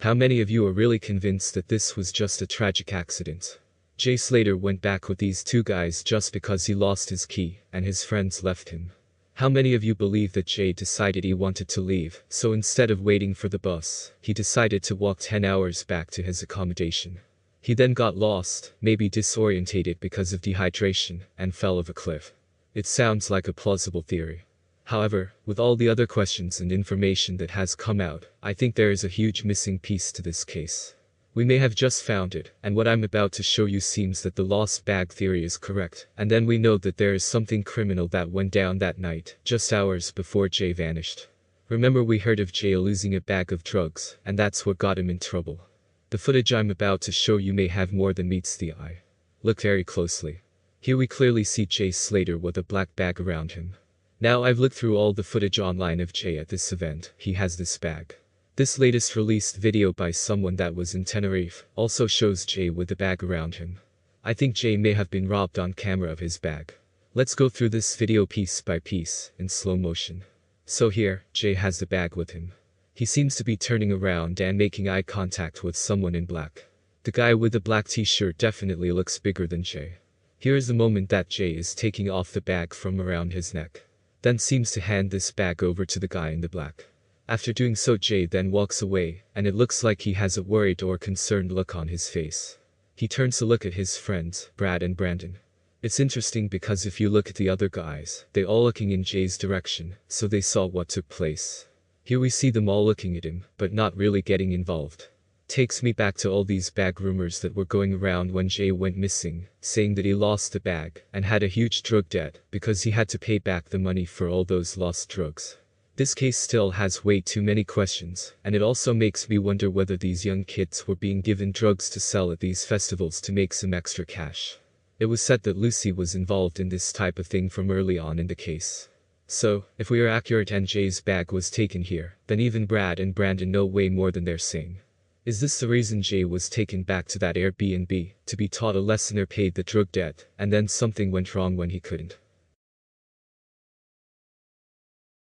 How many of you are really convinced that this was just a tragic accident? Jay Slater went back with these two guys just because he lost his key and his friends left him. How many of you believe that Jay decided he wanted to leave, so instead of waiting for the bus, he decided to walk 10 hours back to his accommodation? He then got lost, maybe disorientated because of dehydration, and fell off a cliff. It sounds like a plausible theory. However, with all the other questions and information that has come out, I think there is a huge missing piece to this case. We may have just found it, and what I'm about to show you seems that the lost bag theory is correct, and then we know that there is something criminal that went down that night, just hours before Jay vanished. Remember, we heard of Jay losing a bag of drugs, and that's what got him in trouble. The footage I'm about to show you may have more than meets the eye. Look very closely. Here we clearly see Jay Slater with a black bag around him. Now I've looked through all the footage online of Jay at this event. He has this bag. This latest released video by someone that was in Tenerife also shows Jay with the bag around him. I think Jay may have been robbed on camera of his bag. Let's go through this video piece by piece, in slow motion. So here, Jay has the bag with him. He seems to be turning around and making eye contact with someone in black. The guy with the black t-shirt definitely looks bigger than Jay. Here is the moment that Jay is taking off the bag from around his neck. Then seems to hand this bag over to the guy in the black. After doing so, Jay then walks away, and it looks like he has a worried or concerned look on his face. He turns to look at his friends, Brad and Brandon. It's interesting because if you look at the other guys, they all looking in Jay's direction, so they saw what took place. Here we see them all looking at him, but not really getting involved. Takes me back to all these bag rumors that were going around when Jay went missing, saying that he lost the bag and had a huge drug debt because he had to pay back the money for all those lost drugs. This case still has way too many questions, and it also makes me wonder whether these young kids were being given drugs to sell at these festivals to make some extra cash. It was said that Lucy was involved in this type of thing from early on in the case. So, if we are accurate and Jay's bag was taken here, then even Brad and Brandon know way more than they're saying. Is this the reason Jay was taken back to that Airbnb, to be taught a lesson or paid the drug debt, and then something went wrong when he couldn't?